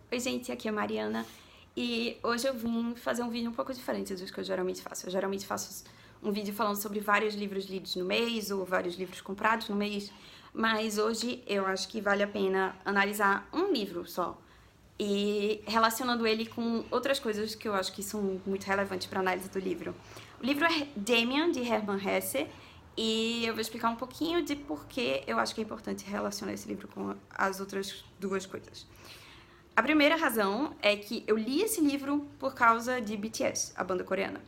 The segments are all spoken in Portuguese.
Oi gente, aqui é a Mariana e hoje eu vim fazer um vídeo um pouco diferente dos que eu geralmente faço. Eu geralmente faço um vídeo falando sobre vários livros lidos no mês ou vários livros comprados no mês, mas hoje eu acho que vale a pena analisar um livro só e relacionando ele com outras coisas que eu acho que são muito relevantes para a análise do livro. O livro é Demian, de Hermann Hesse, e eu vou explicar um pouquinho de por que eu acho que é importante relacionar esse livro com as outras duas coisas. A primeira razão é que eu li esse livro por causa de BTS, a banda coreana.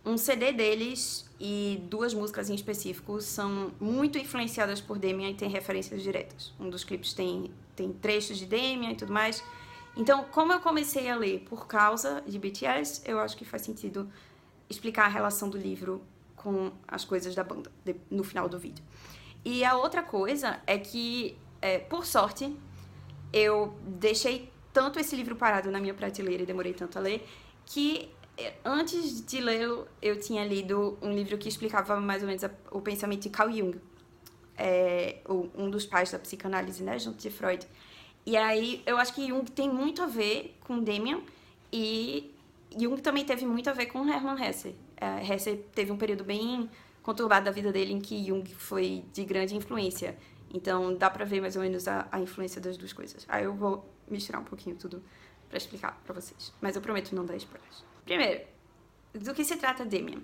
Um CD deles e duas músicas em específico são muito influenciadas por Demian e tem referências diretas. Um dos clipes tem trechos de Demian e tudo mais. Então, como eu comecei a ler por causa de BTS, eu acho que faz sentido explicar a relação do livro com as coisas da banda no final do vídeo. E a outra coisa é que, por sorte, eu deixei tanto esse livro parado na minha prateleira e demorei tanto a ler, que antes de lê-lo, eu tinha lido um livro que explicava mais ou menos o pensamento de Carl Jung, um dos pais da psicanálise, né, junto de Freud. E aí, eu acho que Jung tem muito a ver com Demian, e Jung também teve muito a ver com Hermann Hesse. Hesse teve um período bem conturbado da vida dele em que Jung foi de grande influência. Então, dá pra ver mais ou menos a influência das duas coisas. Aí eu vou misturar um pouquinho tudo pra explicar pra vocês. Mas eu prometo não dar spoilers. Primeiro, do que se trata Demian?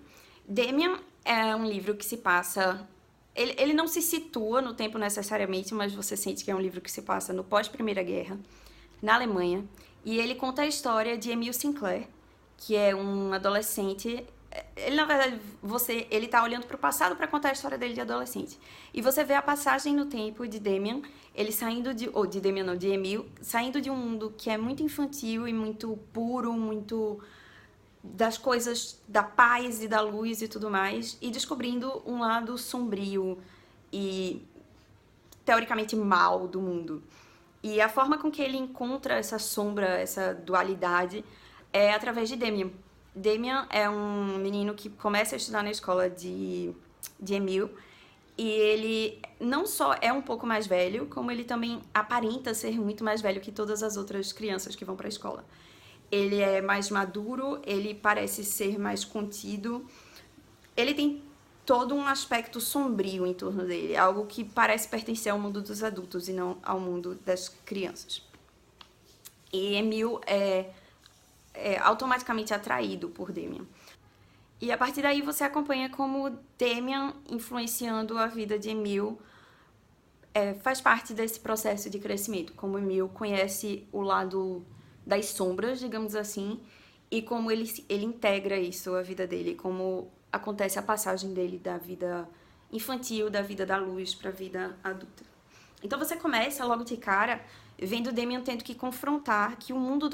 Demian é um livro que se passa... Ele não se situa no tempo necessariamente, mas você sente que é um livro que se passa no pós-Primeira Guerra, na Alemanha. E ele conta a história de Emile Sinclair, que é um adolescente... Ele, na verdade, ele tá olhando pro passado para contar a história dele de adolescente. E você vê a passagem no tempo de Demian, ele saindo de... Ou de Demian não, de Emile, saindo de um mundo que é muito infantil e muito puro, muito... das coisas da paz e da luz e tudo mais, e descobrindo um lado sombrio e teoricamente mal do mundo. E a forma com que ele encontra essa sombra, essa dualidade, é através de Demian. Demian é um menino que começa a estudar na escola de Emile, e ele não só é um pouco mais velho, como ele também aparenta ser muito mais velho que todas as outras crianças que vão para a escola. Ele é mais maduro, ele parece ser mais contido. Ele tem todo um aspecto sombrio em torno dele, algo que parece pertencer ao mundo dos adultos e não ao mundo das crianças. E Emile é automaticamente atraído por Demian. E a partir daí você acompanha como Demian, influenciando a vida de Emile, faz parte desse processo de crescimento. Como Emile conhece o lado das sombras, digamos assim, e como ele integra isso à vida dele, como acontece a passagem dele da vida infantil, da vida da luz para a vida adulta. Então você começa logo de cara vendo Demian tendo que confrontar que o mundo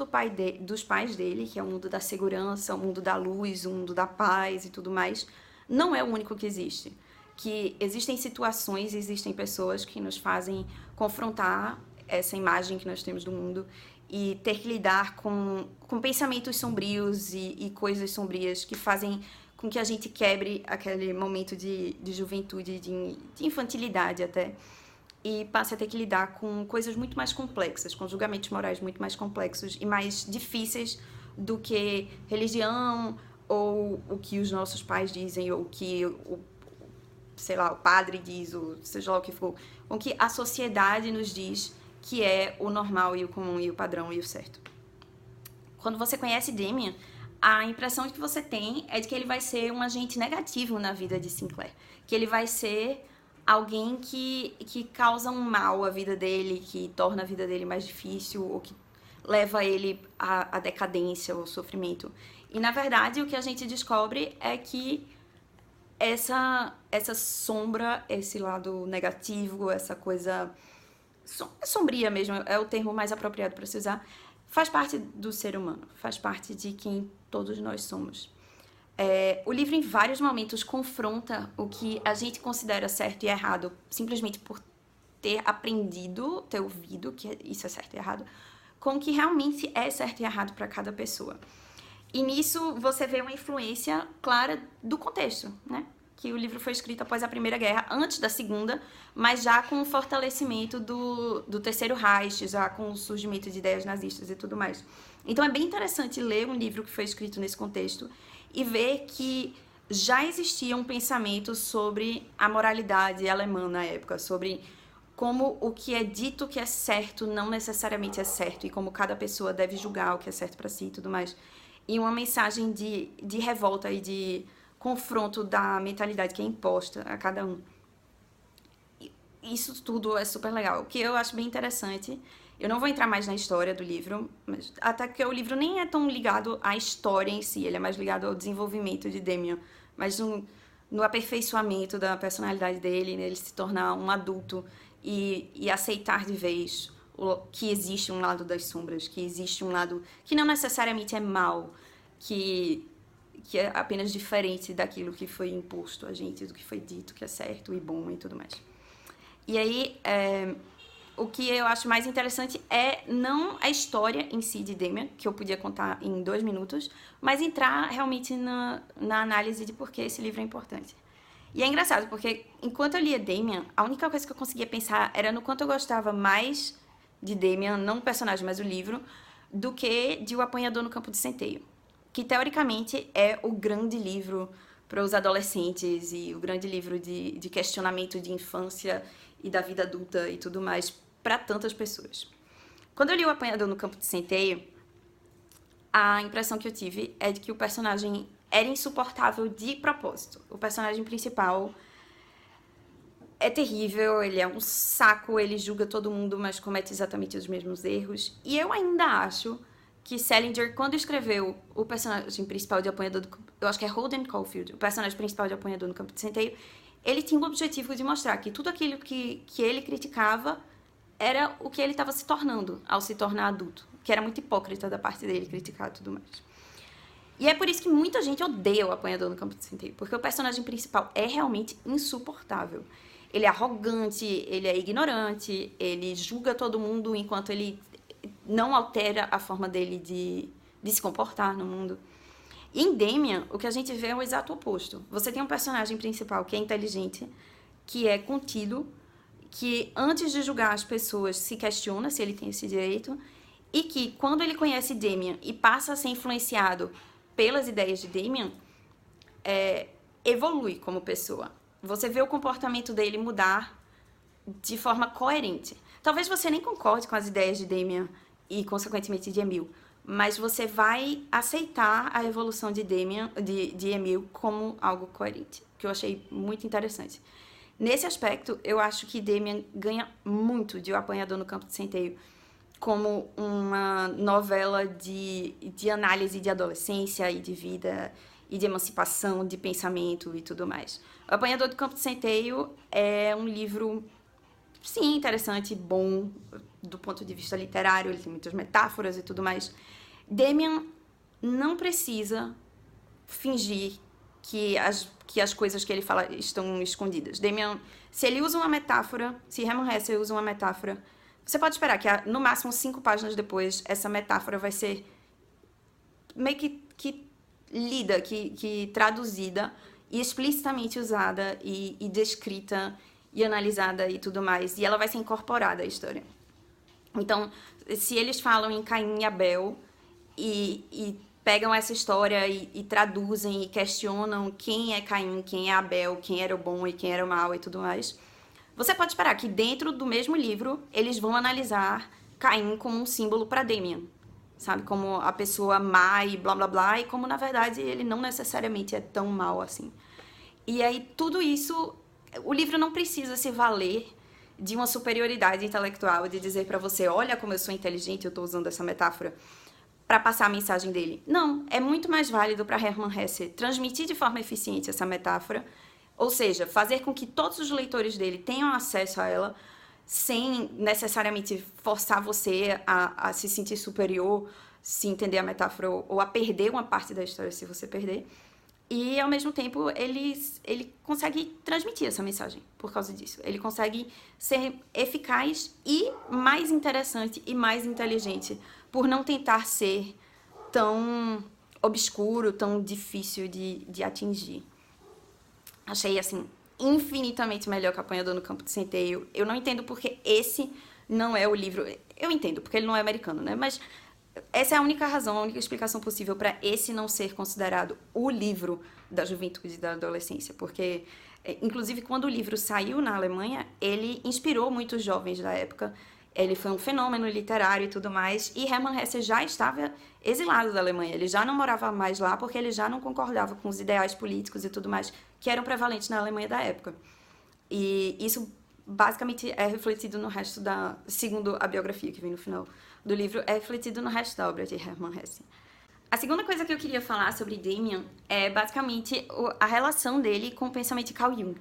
dos pais dele, que é o mundo da segurança, o mundo da luz, o mundo da paz e tudo mais, não é o único que existe. Que existem situações, existem pessoas que nos fazem confrontar essa imagem que nós temos do mundo e ter que lidar com pensamentos sombrios e coisas sombrias que fazem com que a gente quebre aquele momento de juventude, de infantilidade até, e passe a ter que lidar com coisas muito mais complexas, com julgamentos morais muito mais complexos e mais difíceis do que religião ou o que os nossos pais dizem ou o que sei lá, o padre diz, ou seja lá o que for, o que a sociedade nos diz que é o normal e o comum e o padrão e o certo. Quando você conhece Demian, a impressão que você tem é de que ele vai ser um agente negativo na vida de Sinclair, que ele vai ser alguém que causa um mal à vida dele, que torna a vida dele mais difícil ou que leva ele à decadência ou sofrimento. E na verdade o que a gente descobre é que essa sombra, esse lado negativo, essa coisa sombria mesmo, é o termo mais apropriado para se usar, faz parte do ser humano, faz parte de quem todos nós somos. O livro em vários momentos confronta o que a gente considera certo e errado simplesmente por ter aprendido, ter ouvido que isso é certo e errado, com o que realmente é certo e errado para cada pessoa. E nisso você vê uma influência clara do contexto, né? que o livro foi escrito após a Primeira Guerra, antes da Segunda, mas já com o fortalecimento do Terceiro Reich, já com o surgimento de ideias nazistas e tudo mais. Então é bem interessante ler um livro que foi escrito nesse contexto e ver que já existia um pensamento sobre a moralidade alemã na época, sobre como o que é dito que é certo não necessariamente é certo e como cada pessoa deve julgar o que é certo para si e tudo mais. E uma mensagem de revolta e de confronto da mentalidade que é imposta a cada um. Isso tudo é super legal. O que eu acho bem interessante, eu não vou entrar mais na história do livro, mas até que o livro nem é tão ligado à história em si, ele é mais ligado ao desenvolvimento de Damian, mas no aperfeiçoamento da personalidade dele, nele se tornar um adulto e aceitar de vez que existe um lado das sombras, que existe um lado que não necessariamente é mal, que é apenas diferente daquilo que foi imposto a gente, do que foi dito que é certo e bom e tudo mais. E aí, o que eu acho mais interessante é não a história em si de Damian, que eu podia contar em 2 minutos, mas entrar realmente na análise de por que esse livro é importante. E é engraçado, porque enquanto eu lia Damian, a única coisa que eu conseguia pensar era no quanto eu gostava mais de Damian, não o personagem, mas o livro, do que de O Apanhador no Campo de Centeio, que teoricamente é o grande livro para os adolescentes e o grande livro de questionamento de infância e da vida adulta e tudo mais para tantas pessoas. Quando eu li O Apanhador no Campo de Centeio, a impressão que eu tive é de que o personagem era insuportável de propósito. O personagem principal é terrível, ele é um saco, ele julga todo mundo, mas comete exatamente os mesmos erros. E eu ainda acho que Salinger, quando escreveu o personagem principal de Apanhador do... Eu acho que é Holden Caulfield, o personagem principal de Apanhador no Campo de Centeio, ele tinha o objetivo de mostrar que tudo aquilo que ele criticava era o que ele estava se tornando ao se tornar adulto, que era muito hipócrita da parte dele criticar tudo mais. E é por isso que muita gente odeia o Apanhador no Campo de Centeio, porque o personagem principal é realmente insuportável. Ele é arrogante, ele é ignorante, ele julga todo mundo enquanto ele não altera a forma dele de se comportar no mundo. E em Damian, o que a gente vê é o exato oposto. Você tem um personagem principal que é inteligente, que é contido, que antes de julgar as pessoas se questiona se ele tem esse direito, e que quando ele conhece Damian e passa a ser influenciado pelas ideias de Damian, evolui como pessoa. Você vê o comportamento dele mudar de forma coerente. Talvez você nem concorde com as ideias de Damian e, consequentemente, de Emil, mas você vai aceitar a evolução de Damian, de Emil como algo coerente, que eu achei muito interessante. Nesse aspecto, eu acho que Damian ganha muito de O Apanhador no Campo de Centeio como uma novela de análise de adolescência e de vida e de emancipação, de pensamento e tudo mais. O Apanhador do Campo de Centeio é um livro, sim, interessante, bom do ponto de vista literário, ele tem muitas metáforas e tudo mais. Damian não precisa fingir que as coisas que ele fala estão escondidas. Damian, se ele usa uma metáfora, se Hermann Hesse usa uma metáfora, você pode esperar que, no máximo, 5 páginas depois, essa metáfora vai ser meio que lida, que traduzida e explicitamente usada e descrita e analisada e tudo mais. E ela vai ser incorporada à história. Então, se eles falam em Caim e Abel e pegam essa história e traduzem e questionam quem é Caim, quem é Abel, quem era o bom e quem era o mal e tudo mais, você pode esperar que dentro do mesmo livro eles vão analisar Caim como um símbolo para Damian, sabe? Como a pessoa má e blá blá blá, e como na verdade ele não necessariamente é tão mal assim. E aí tudo isso, o livro não precisa se valer de uma superioridade intelectual, de dizer para você, olha como eu sou inteligente, eu estou usando essa metáfora para passar a mensagem dele. Não, é muito mais válido para Hermann Hesse transmitir de forma eficiente essa metáfora, ou seja, fazer com que todos os leitores dele tenham acesso a ela, sem necessariamente forçar você a se sentir superior, se entender a metáfora, ou a perder uma parte da história se você perder. E, ao mesmo tempo, ele consegue transmitir essa mensagem por causa disso. Ele consegue ser eficaz e mais interessante e mais inteligente por não tentar ser tão obscuro, tão difícil de atingir. Achei, assim, infinitamente melhor que Apanhador no Campo de Centeio. Eu não entendo porque esse não é o livro... Eu entendo, porque ele não é americano, né? Mas essa é a única razão, a única explicação possível para esse não ser considerado o livro da juventude e da adolescência. Porque, inclusive, quando o livro saiu na Alemanha, ele inspirou muitos jovens da época. Ele foi um fenômeno literário e tudo mais. E Hermann Hesse já estava exilado da Alemanha. Ele já não morava mais lá porque ele já não concordava com os ideais políticos e tudo mais que eram prevalentes na Alemanha da época. E isso basicamente é refletido no resto da... Segundo a biografia que vem no final do livro, é refletido no resto da obra de Hermann Hesse. A segunda coisa que eu queria falar sobre Damian é basicamente a relação dele com o pensamento de Carl Jung.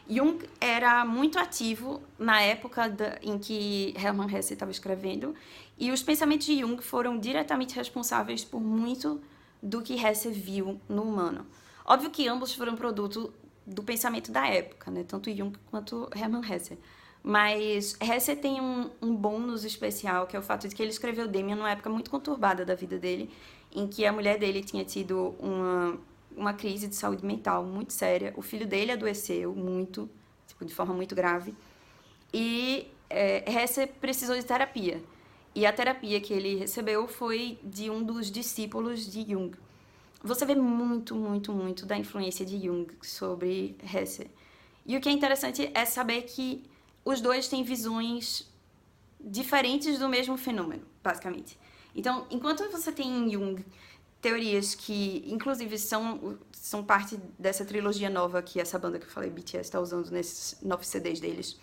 Jung era muito ativo na época em que Hermann Hesse estava escrevendo, e os pensamentos de Jung foram diretamente responsáveis por muito do que Hesse viu no humano. Óbvio que ambos foram produto do pensamento da época, né? Tanto Jung quanto Hermann Hesse. Mas Hesse tem um bônus especial, que é o fato de que ele escreveu Damian numa época muito conturbada da vida dele, em que a mulher dele tinha tido uma crise de saúde mental muito séria, o filho dele adoeceu muito, tipo, de forma muito grave, e Hesse precisou de terapia. E a terapia que ele recebeu foi de um dos discípulos de Jung. Você vê muito, muito, muito da influência de Jung sobre Hesse. E o que é interessante é saber que os dois têm visões diferentes do mesmo fenômeno, basicamente. Então, enquanto você tem em Jung teorias que, inclusive, são parte dessa trilogia nova que essa banda que eu falei, BTS, está usando nesses 9 CDs deles,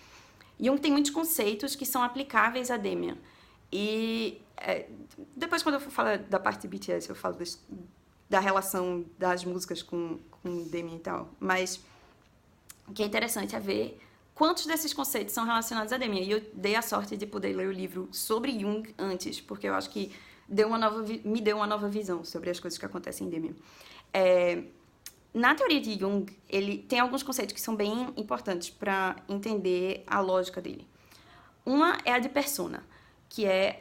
Jung tem muitos conceitos que são aplicáveis a Damian. E depois, quando eu for falar da parte de BTS, eu falo da relação das músicas com Damian e tal. Mas o que é interessante é ver quantos desses conceitos são relacionados a Damian. E eu dei a sorte de poder ler o livro sobre Jung antes, porque eu acho que me deu uma nova visão sobre as coisas que acontecem em Damian. Na teoria de Jung, ele tem alguns conceitos que são bem importantes para entender a lógica dele. Uma é a de persona, que é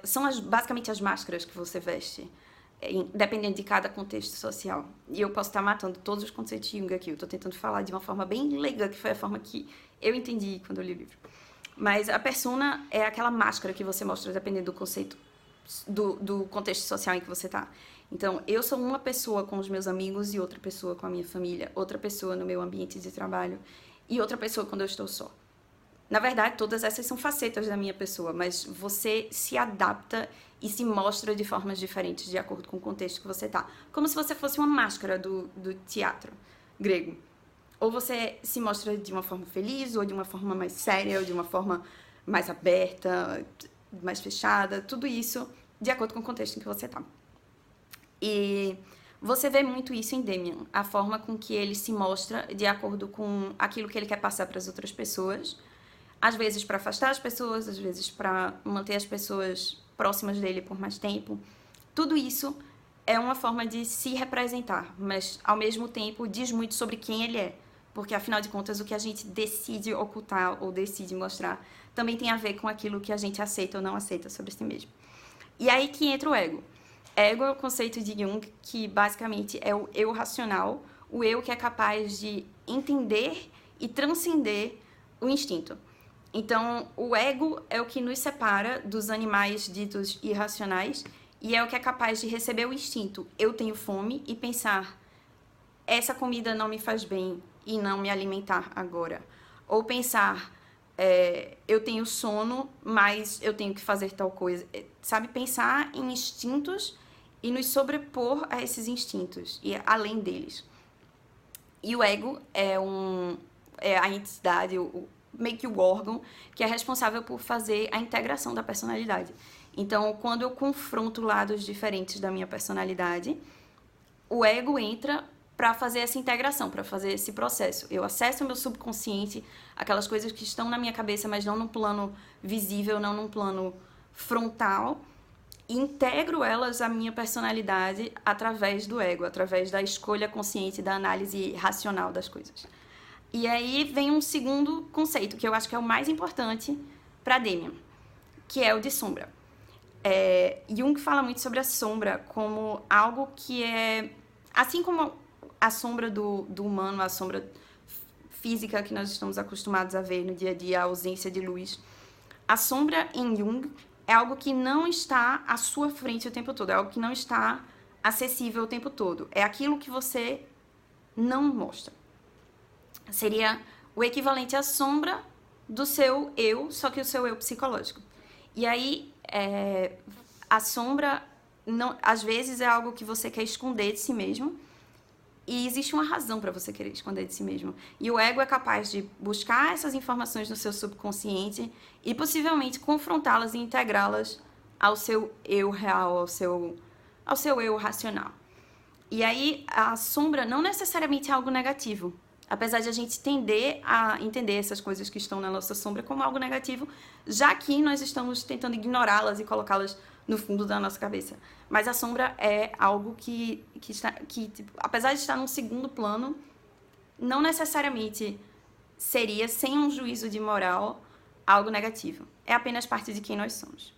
são basicamente as máscaras que você veste, dependendo de cada contexto social. E eu posso estar matando todos os conceitos de Jung aqui. Eu estou tentando falar de uma forma bem leiga, que foi a forma que eu entendi quando eu li o livro. Mas a persona é aquela máscara que você mostra dependendo do conceito, do contexto social em que você está. Então, eu sou uma pessoa com os meus amigos e outra pessoa com a minha família, outra pessoa no meu ambiente de trabalho e outra pessoa quando eu estou só. Na verdade, todas essas são facetas da minha pessoa, mas você se adapta e se mostra de formas diferentes de acordo com o contexto que você está. Como se você fosse uma máscara do teatro grego. Ou você se mostra de uma forma feliz, ou de uma forma mais séria, ou de uma forma mais aberta, mais fechada, tudo isso de acordo com o contexto em que você está. E você vê muito isso em Damian, a forma com que ele se mostra de acordo com aquilo que ele quer passar para as outras pessoas, às vezes para afastar as pessoas, às vezes para manter as pessoas próximas dele por mais tempo. Tudo isso é uma forma de se representar, mas ao mesmo tempo diz muito sobre quem ele é, porque afinal de contas o que a gente decide ocultar ou decide mostrar também tem a ver com aquilo que a gente aceita ou não aceita sobre si mesmo. E aí que entra o ego. Ego é o conceito de Jung que basicamente é o eu racional, o eu que é capaz de entender e transcender o instinto. Então, o ego é o que nos separa dos animais ditos irracionais e é o que é capaz de receber o instinto. Eu tenho fome e pensar, essa comida não me faz bem e não me alimentar agora. Ou pensar, eu tenho sono, mas eu tenho que fazer tal coisa. Sabe, pensar em instintos e nos sobrepor a esses instintos e além deles. E o ego é a entidade, meio que o órgão que é responsável por fazer a integração da personalidade. Então, quando eu confronto lados diferentes da minha personalidade, o ego entra para fazer essa integração, para fazer esse processo. Eu acesso o meu subconsciente, aquelas coisas que estão na minha cabeça, mas não num plano visível, não num plano frontal, e integro elas à minha personalidade através do ego, através da escolha consciente, da análise racional das coisas. E aí vem um segundo conceito, que eu acho que é o mais importante para Damian, que é o de sombra. Jung fala muito sobre a sombra como algo que é... Assim como a sombra do humano, a sombra física que nós estamos acostumados a ver no dia a dia, a ausência de luz. A sombra em Jung é algo que não está à sua frente o tempo todo, é algo que não está acessível o tempo todo. É aquilo que você não mostra. Seria o equivalente à sombra do seu eu, só que o seu eu psicológico. E aí, a sombra, não, às vezes, é algo que você quer esconder de si mesmo, e existe uma razão para você querer esconder de si mesmo. E o ego é capaz de buscar essas informações no seu subconsciente e possivelmente confrontá-las e integrá-las ao seu eu real, ao seu eu racional. E aí, a sombra não necessariamente é algo negativo. Apesar de a gente tender a entender essas coisas que estão na nossa sombra como algo negativo, já que nós estamos tentando ignorá-las e colocá-las no fundo da nossa cabeça. Mas a sombra é algo que tipo, apesar de estar num segundo plano, não necessariamente seria, sem um juízo de moral, algo negativo. É apenas parte de quem nós somos.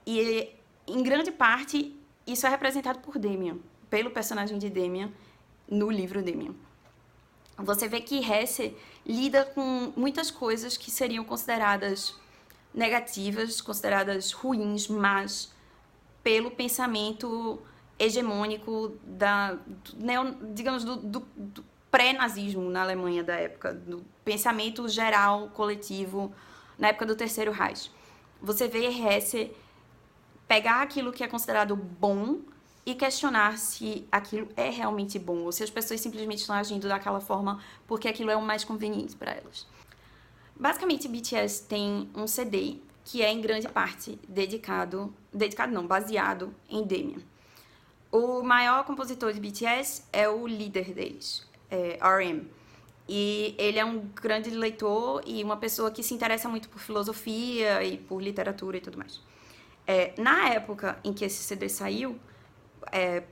E, em grande parte, isso é representado por Demian, pelo personagem de Demian, no livro Demian. Você vê que Hesse lida com muitas coisas que seriam consideradas negativas, consideradas ruins, mas pelo pensamento hegemônico digamos, do pré-nazismo na Alemanha da época, do pensamento geral, coletivo, na época do Terceiro Reich. Você vê Hesse pegar aquilo que é considerado bom e questionar se aquilo é realmente bom, ou se as pessoas simplesmente estão agindo daquela forma porque aquilo é o mais conveniente para elas. Basicamente, BTS tem um CD que é em grande parte baseado em Demian. O maior compositor de BTS é o líder deles, RM. E ele é um grande leitor e uma pessoa que se interessa muito por filosofia e por literatura e tudo mais. Na época em que esse CD saiu,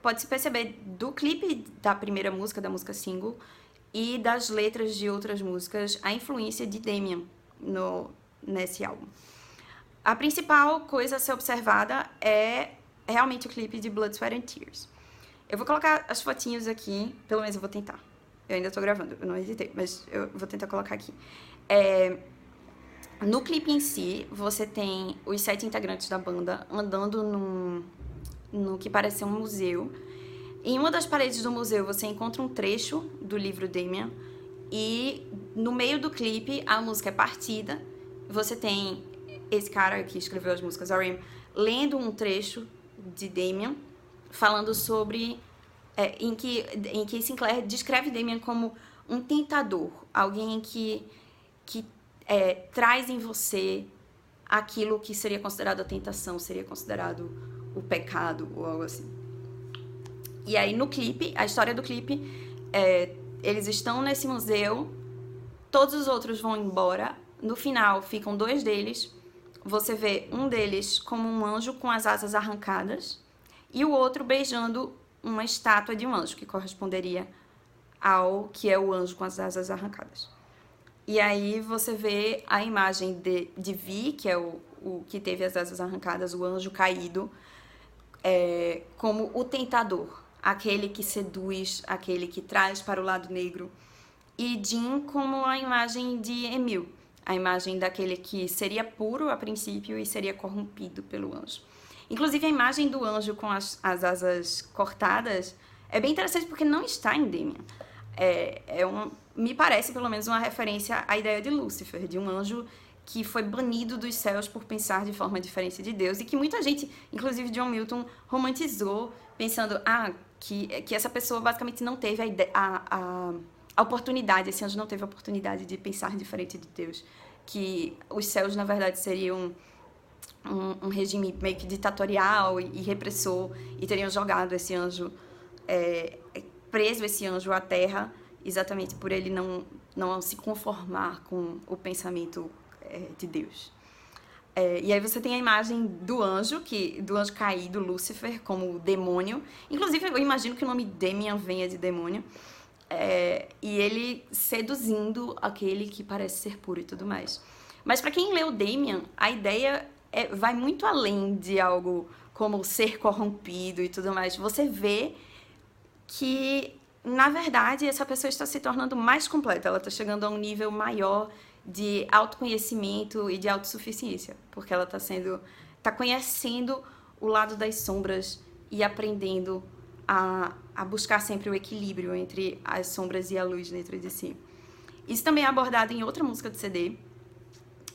pode-se perceber do clipe da primeira música, da música single, e das letras de outras músicas, a influência de Demian nesse álbum. A principal coisa a ser observada é realmente o clipe de Blood, Sweat and Tears. Eu vou colocar as fotinhos aqui, pelo menos eu vou tentar. Eu ainda tô gravando, eu não editei, mas eu vou tentar colocar aqui. No clipe em si, você tem os 7 integrantes da banda andando no que parece ser um museu. Em uma das paredes do museu, você encontra um trecho do livro Demian, e no meio do clipe, a música é partida. Você tem esse cara que escreveu as músicas, RM, lendo um trecho de Demian, falando sobre... em que Sinclair descreve Demian como um tentador, alguém que traz em você aquilo que seria considerado a tentação, seria considerado o pecado ou algo assim. E aí no clipe, a história do clipe, eles estão nesse museu, todos os outros vão embora, no final ficam 2 deles, você vê um deles como um anjo com as asas arrancadas e o outro beijando uma estátua de um anjo, que corresponderia ao que é o anjo com as asas arrancadas. E aí você vê a imagem de Vi, que é o que teve as asas arrancadas, o anjo caído, como o tentador, aquele que seduz, aquele que traz para o lado negro. E Jin como a imagem de Emil, a imagem daquele que seria puro a princípio e seria corrompido pelo anjo. Inclusive, a imagem do anjo com as asas cortadas é bem interessante porque não está em Demian. Me parece, pelo menos, uma referência à ideia de Lúcifer, de um anjo que foi banido dos céus por pensar de forma diferente de Deus, e que muita gente, inclusive John Milton, romantizou, pensando que essa pessoa basicamente não teve a oportunidade, esse anjo não teve a oportunidade de pensar diferente de Deus, que os céus, na verdade, seriam um regime meio que ditatorial e repressor, e teriam jogado esse anjo, preso esse anjo à terra, exatamente por ele não se conformar com o pensamento de Deus. E aí você tem a imagem do anjo caído, Lúcifer, como demônio. Inclusive, eu imagino que o nome Demian venha de demônio. E ele seduzindo aquele que parece ser puro e tudo mais. Mas para quem leu Demian, a ideia vai muito além de algo como ser corrompido e tudo mais. Você vê que na verdade, essa pessoa está se tornando mais completa, ela está chegando a um nível maior de autoconhecimento e de autossuficiência, porque ela está conhecendo o lado das sombras e aprendendo a buscar sempre o equilíbrio entre as sombras e a luz dentro de si. Isso também é abordado em outra música do CD,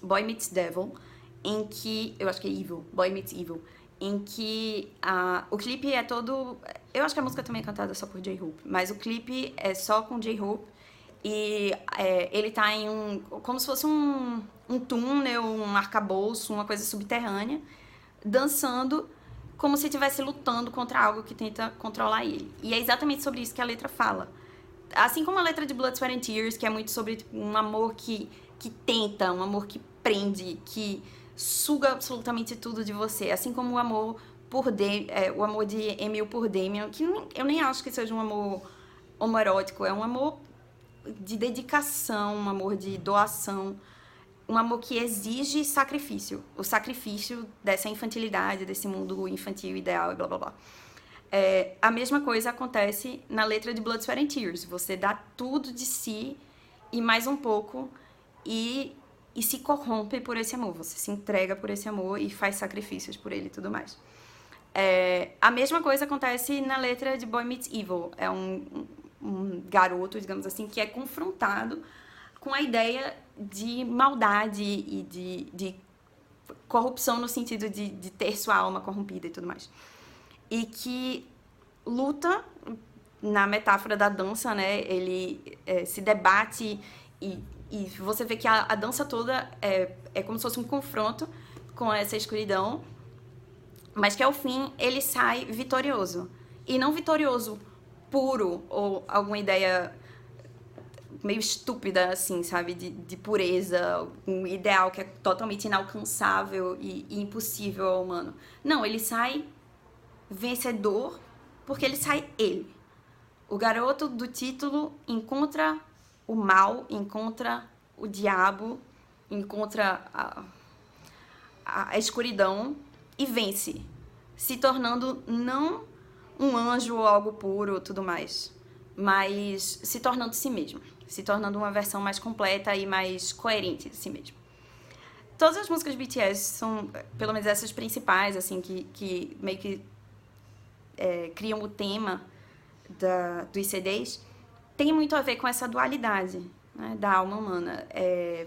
Boy Meets Devil, em que, eu acho que é Evil, Boy Meets Evil, em que o clipe é todo... Eu acho que a música também é cantada só por J-Hope, mas o clipe é só com J-Hope e ele tá em como se fosse um túnel, um arcabouço, uma coisa subterrânea, dançando como se estivesse lutando contra algo que tenta controlar ele. E é exatamente sobre isso que a letra fala. Assim como a letra de Blood, Sweat and Tears, que é muito sobre um amor que tenta, um amor que prende, que suga absolutamente tudo de você. Assim como o amor o amor de Emil por Damien, que eu nem acho que seja um amor homoerótico, é um amor de dedicação, um amor de doação, um amor que exige sacrifício. O sacrifício dessa infantilidade, desse mundo infantil ideal e blá blá blá. A mesma coisa acontece na letra de Blood, Sweat and Tears. Você dá tudo de si e mais um pouco e se corrompe por esse amor. Você se entrega por esse amor e faz sacrifícios por ele e tudo mais. A mesma coisa acontece na letra de Boy Meets Evil. É um garoto, digamos assim, que é confrontado com a ideia de maldade e de corrupção no sentido de ter sua alma corrompida e tudo mais. E que luta, na metáfora da dança, né? Ele se debate e você vê que a dança toda é como se fosse um confronto com essa escuridão, mas que ao fim ele sai vitorioso. E não vitorioso puro ou alguma ideia meio estúpida, assim, sabe? De pureza, um ideal que é totalmente inalcançável e impossível ao humano. Não, ele sai vencedor porque ele sai ele. O garoto do título encontra o mal, encontra o diabo, encontra a escuridão e vence, se tornando não um anjo ou algo puro, tudo mais, mas se tornando si mesmo, se tornando uma versão mais completa e mais coerente de si mesmo. Todas as músicas de BTS são, pelo menos essas principais, assim, que meio que criam o tema dos CDs, tem muito a ver com essa dualidade, né, da alma humana.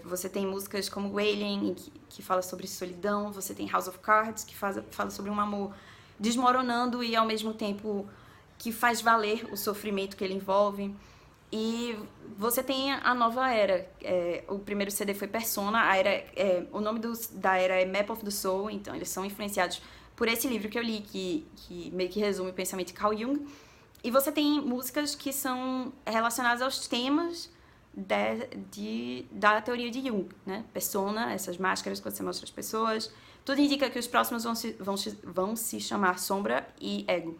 Você tem músicas como Alien, que fala sobre solidão, você tem House of Cards, que fala sobre um amor desmoronando e ao mesmo tempo que faz valer o sofrimento que ele envolve. E você tem a nova era. O primeiro CD foi Persona, o nome da era é Map of the Soul, então eles são influenciados por esse livro que eu li, que meio que resume o pensamento de Carl Jung. E você tem músicas que são relacionadas aos temas da teoria de Jung, né? Persona, essas máscaras que você mostra às pessoas. Tudo indica que os próximos vão se chamar sombra e ego.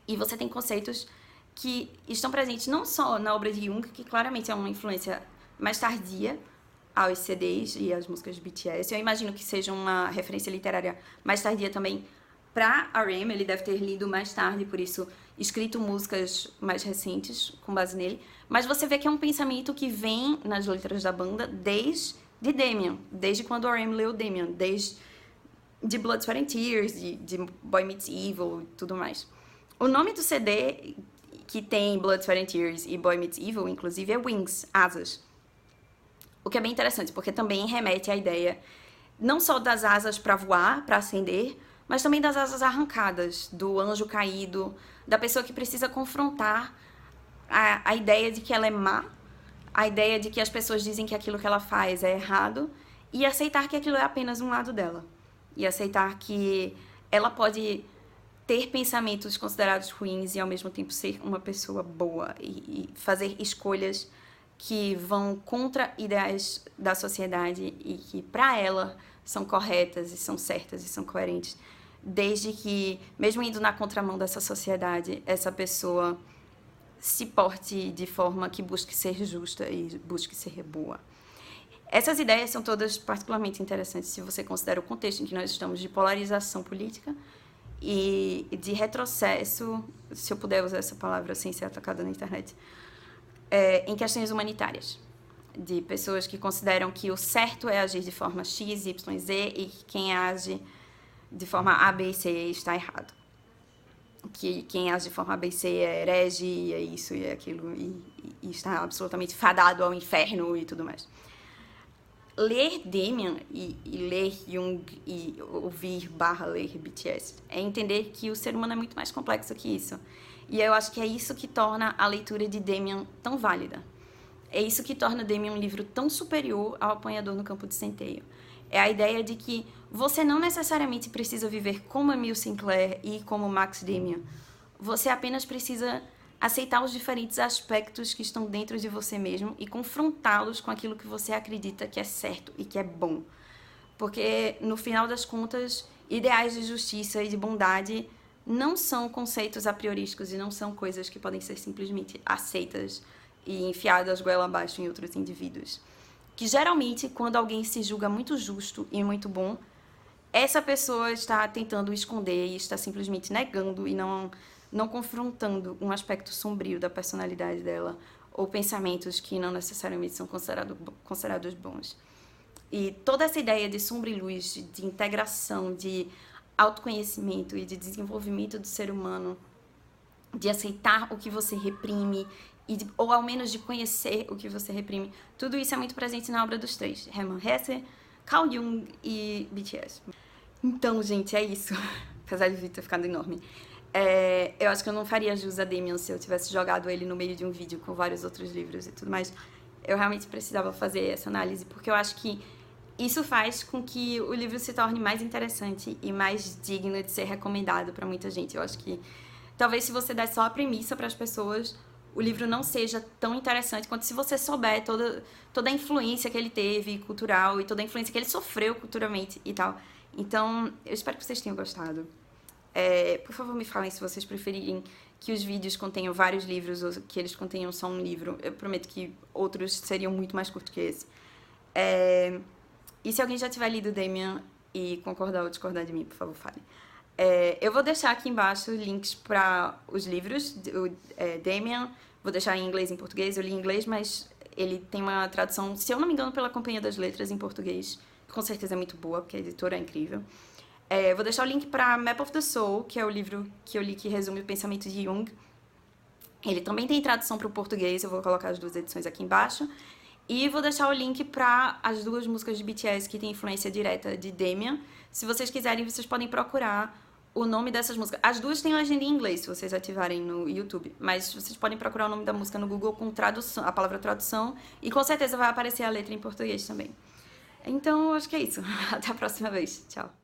E você tem conceitos que estão presentes não só na obra de Jung, que claramente é uma influência mais tardia aos CDs e às músicas de BTS. Eu imagino que seja uma referência literária mais tardia também para R.E.M. Ele deve ter lido mais tarde, por isso escrito músicas mais recentes com base nele. Mas você vê que é um pensamento que vem nas letras da banda desde Damien, desde quando R.E.M. leu Damien, desde de Blood, Sweat and Tears, de Boy Meets Evil e tudo mais. O nome do CD que tem Blood, Sweat and Tears e Boy Meets Evil, inclusive, é Wings, Asas. O que é bem interessante, porque também remete à ideia não só das asas para voar, para ascender, mas também das asas arrancadas, do anjo caído, da pessoa que precisa confrontar a ideia de que ela é má, a ideia de que as pessoas dizem que aquilo que ela faz é errado, e aceitar que aquilo é apenas um lado dela. E aceitar que ela pode ter pensamentos considerados ruins e ao mesmo tempo ser uma pessoa boa e fazer escolhas que vão contra ideais da sociedade e que para ela são corretas e são certas e são coerentes, desde que, mesmo indo na contramão dessa sociedade, essa pessoa se porte de forma que busque ser justa e busque ser boa. Essas ideias são todas particularmente interessantes se você considera o contexto em que nós estamos de polarização política e de retrocesso, se eu puder usar essa palavra sem ser atacada na internet, em questões humanitárias. De pessoas que consideram que o certo é agir de forma X, Y, Z e que quem age de forma A, B e C está errado. Que quem age de forma A, B e C é herege, é isso e é aquilo, e está absolutamente fadado ao inferno e tudo mais. Ler Damian e ler Jung e ouvir/ler BTS é entender que o ser humano é muito mais complexo que isso. E eu acho que é isso que torna a leitura de Damian tão válida. É isso que torna Damian um livro tão superior ao Apanhador no Campo de Centeio. É a ideia de que você não necessariamente precisa viver como Emile Sinclair e como Max Damian. Você apenas precisa aceitar os diferentes aspectos que estão dentro de você mesmo e confrontá-los com aquilo que você acredita que é certo e que é bom. Porque, no final das contas, ideais de justiça e de bondade não são conceitos a priorísticos e não são coisas que podem ser simplesmente aceitas e enfiadas goela abaixo em outros indivíduos. Que geralmente, quando alguém se julga muito justo e muito bom, essa pessoa está tentando esconder e está simplesmente negando e não confrontando um aspecto sombrio da personalidade dela ou pensamentos que não necessariamente são considerados bons. E toda essa ideia de sombra e luz, de integração, de autoconhecimento e de desenvolvimento do ser humano, de aceitar o que você reprime, ou ao menos de conhecer o que você reprime, tudo isso é muito presente na obra dos três, Hermann Hesse, Carl Jung e BTS. Então, gente, é isso. Apesar de ter ficado enorme. Eu acho que eu não faria jus a Damian se eu tivesse jogado ele no meio de um vídeo com vários outros livros e tudo mais. Eu realmente precisava fazer essa análise, porque eu acho que isso faz com que o livro se torne mais interessante e mais digno de ser recomendado para muita gente. Eu acho que talvez se você der só a premissa para as pessoas, o livro não seja tão interessante quanto se você souber toda a influência que ele teve cultural e toda a influência que ele sofreu culturalmente e tal. Então, eu espero que vocês tenham gostado. Por favor, me falem se vocês preferirem que os vídeos contenham vários livros ou que eles contenham só um livro. Eu prometo que outros seriam muito mais curtos que esse. E se alguém já tiver lido Damian e concordar ou discordar de mim, por favor, falem. Eu vou deixar aqui embaixo links para os livros do Damian. Vou deixar em inglês e em português. Eu li em inglês, mas ele tem uma tradução, se eu não me engano, pela Companhia das Letras em português. Com certeza é muito boa, porque a editora é incrível. Vou deixar o link para Map of the Soul, que é o livro que eu li que resume o pensamento de Jung. Ele também tem tradução para o português, eu vou colocar as duas edições aqui embaixo. E vou deixar o link para as duas músicas de BTS que têm influência direta de Damian. Se vocês quiserem, vocês podem procurar o nome dessas músicas. As duas têm legenda em inglês, se vocês ativarem no YouTube. Mas vocês podem procurar o nome da música no Google com tradução, a palavra tradução. E com certeza vai aparecer a letra em português também. Então, acho que é isso. Até a próxima vez. Tchau.